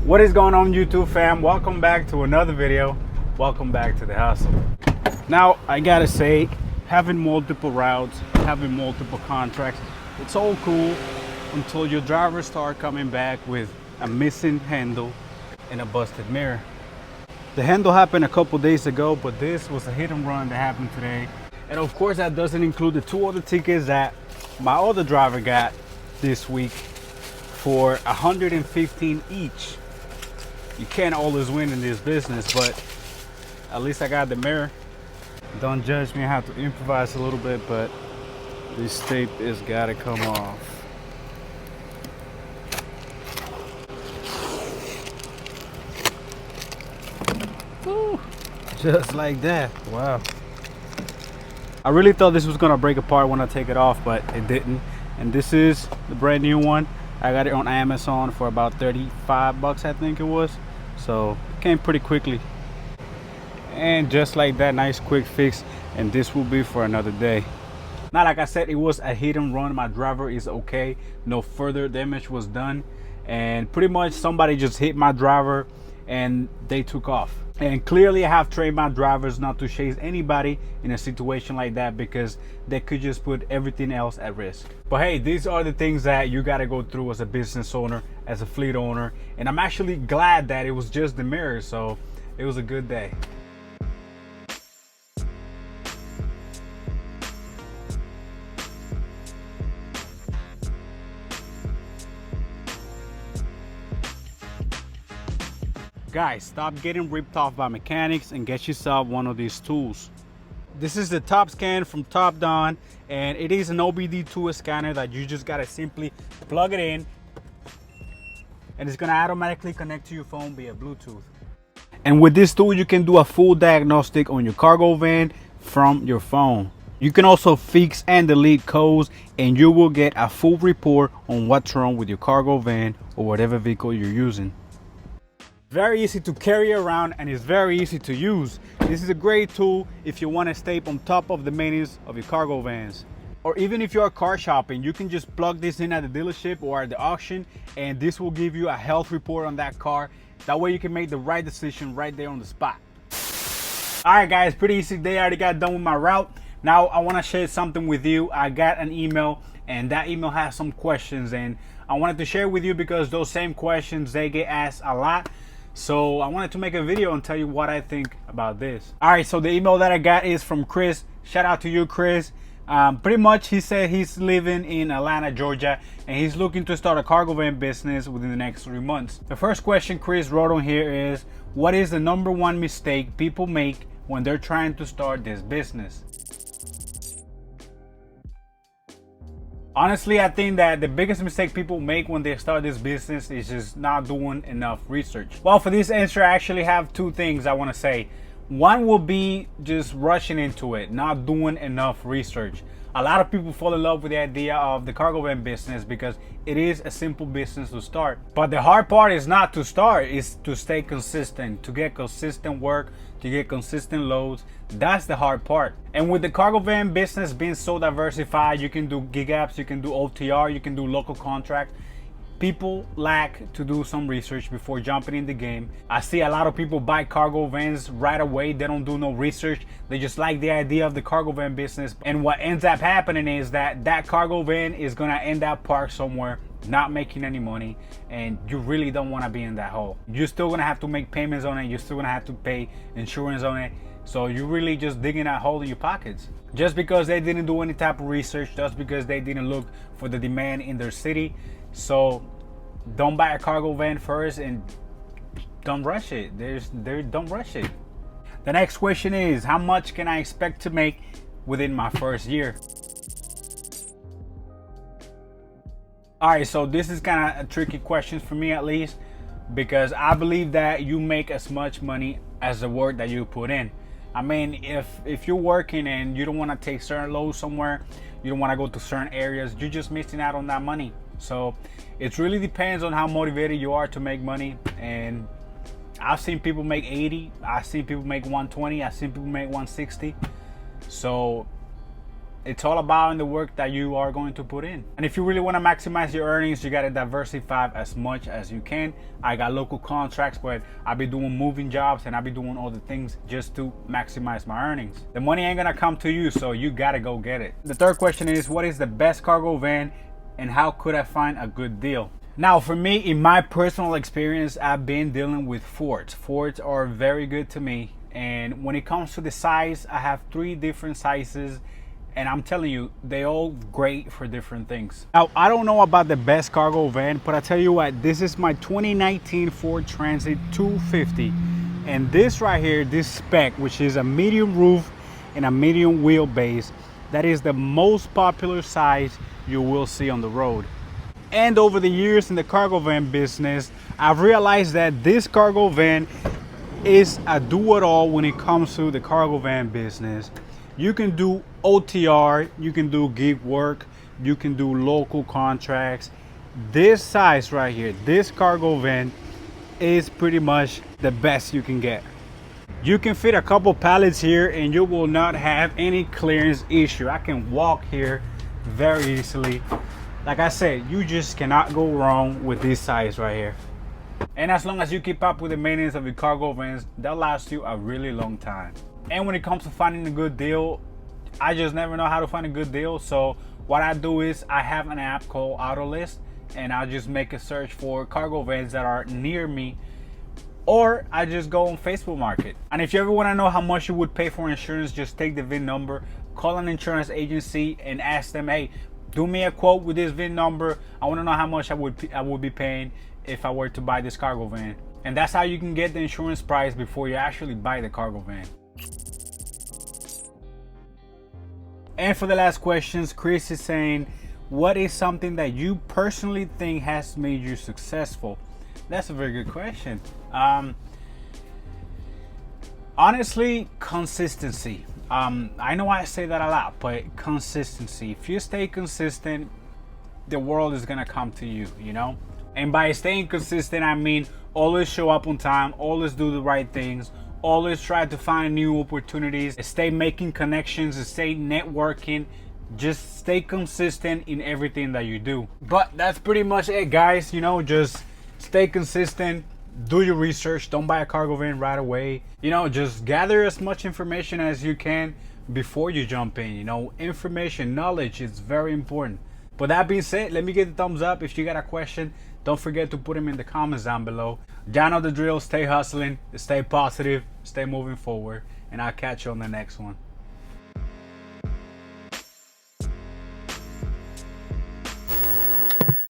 What is going on, YouTube fam? Welcome back to another video. Welcome back to the hustle. Now I gotta say, having multiple routes, having multiple contracts, it's all cool until your drivers start coming back with a missing handle and a busted mirror. The handle happened a couple days ago, but this was a hit and run that happened today. And of course that doesn't include the two other tickets that my other driver got this week for 115 each. You can't always win in this business, but at least I got the mirror. Don't judge me, I have to improvise a little bit, but this tape has gotta come off. Woo. Just like that. Wow. I really thought this was gonna break apart when I take it off, but it didn't. And this is the brand new one. I got it on Amazon for about 35 bucks, I think it was. So it came pretty quickly. And just like that, nice quick fix. And this will be for another day. Now, like I said, it was a hit and run. My driver is okay. No further damage was done. And pretty much somebody just hit my driver and they took off. And clearly I have trained my drivers not to chase anybody in a situation like that, because they could just put everything else at risk. But hey, these are the things that you got to go through as a business owner, as a fleet owner. And I'm actually glad that it was just the mirror, so it was a good day. Guys, stop getting ripped off by mechanics and get yourself one of these tools. This is the Top Scan from Top Don, and it is an OBD2 scanner that you just gotta simply plug it in, and it's gonna automatically connect to your phone via Bluetooth. And with this tool, you can do a full diagnostic on your cargo van from your phone. You can also fix and delete codes, and you will get a full report on what's wrong with your cargo van or whatever vehicle you're using. Very easy to carry around, and it's very easy to use. This is a great tool if you want to stay on top of the maintenance of your cargo vans. Or even if you are car shopping, you can just plug this in at the dealership or at the auction, and this will give you a health report on that car. That way you can make the right decision right there on the spot. All right guys, pretty easy day. I already got done with my route. Now I want to share something with you. I got an email, and that email has some questions, and I wanted to share with you because those same questions, they get asked a lot. So I wanted to make a video and tell you what I think about this. All right, so the email that I got is from Chris. Shout out to you, Chris. Pretty much he said he's living in Atlanta, Georgia, and he's looking to start a cargo van business within the next 3 months. The first question Chris wrote on here is, what is the #1 mistake people make when they're trying to start this business? Honestly, I think that the biggest mistake people make when they start this business is just not doing enough research. Well, for this answer, I actually have two things I want to say. One will be just rushing into it, not doing enough research. A lot of people fall in love with the idea of the cargo van business because it is a simple business to start. But the hard part is not to start, it's to stay consistent, to get consistent work, to get consistent loads. That's the hard part. And with the cargo van business being so diversified, you can do gig apps, you can do OTR, you can do local contract. People lack to do some research before jumping in the game. I see a lot of people buy cargo vans right away. They don't do no research. They just like the idea of the cargo van business. And what ends up happening is that that cargo van is gonna end up parked somewhere, not making any money, and you really don't want to be in that hole. You're still gonna have to make payments on it. You're still gonna have to pay insurance on it. So you're really just digging a hole in your pockets. Just because they didn't do any type of research, just because they didn't look for the demand in their city. So don't buy a cargo van first, and don't rush it. Don't rush it. The next question is, how much can I expect to make within my first year? All right, so this is kind of a tricky question for me, at least, because I believe that you make as much money as the work that you put in. I mean, if you're working and you don't want to take certain loads somewhere, you don't want to go to certain areas, you're just missing out on that money. So it really depends on how motivated you are to make money. And I've seen people make 80, I've seen people make 120, I've seen people make 160. So It's all about in the work that you are going to put in. And if you really want to maximize your earnings, you got to diversify as much as you can. I got local contracts, but I'll be doing moving jobs and I'll be doing other things just to maximize my earnings. The money ain't gonna come to you, so you gotta go get it. The third question is, what is the best cargo van and how could I find a good deal? Now, for me, in my personal experience, I've been dealing with Fords. Fords are very good to me. And when it comes to the size, I have 3 different sizes. And I'm telling you, they all great for different things. Now, I don't know about the best cargo van, but I tell you what, this is my 2019 Ford Transit 250. And this right here, this spec, which is a medium roof and a medium wheelbase, that is the most popular size you will see on the road. And over the years in the cargo van business, I've realized that this cargo van is a do-it-all when it comes to the cargo van business. You can do OTR, you can do gig work, you can do local contracts. This size right here, this cargo van is pretty much the best you can get. You can fit a couple pallets here and you will not have any clearance issue. I can walk here very easily. Like I said, you just cannot go wrong with this size right here. And as long as you keep up with the maintenance of your cargo vans, they'll last you a really long time. And when it comes to finding a good deal, I just never know how to find a good deal. So what I do is I have an app called AutoList, and I'll just make a search for cargo vans that are near me, or I just go on Facebook Market. And if you ever want to know how much you would pay for insurance, just take the VIN number, call an insurance agency and ask them, hey, do me a quote with this VIN number. I want to know how much I would be paying if I were to buy this cargo van. And that's how you can get the insurance price before you actually buy the cargo van. And for the last questions, Chris is saying, what is something that you personally think has made you successful? That's a very good question. Honestly, consistency. I know I say that a lot, but consistency. If you stay consistent, the world is gonna come to you, you know? And by staying consistent, I mean always show up on time, always do the right things, always try to find new opportunities, stay making connections, stay networking. Just stay consistent in everything that you do. But that's pretty much it, guys. You know, just stay consistent, do your research, don't buy a cargo van right away. You know, just gather as much information as you can before you jump in. You know, information, knowledge is very important. But that being said, let me get the thumbs up. If you got a question, don't forget to put them in the comments down below. Y'all know the drill. Stay hustling, stay positive, stay moving forward, and I'll catch you on the next one.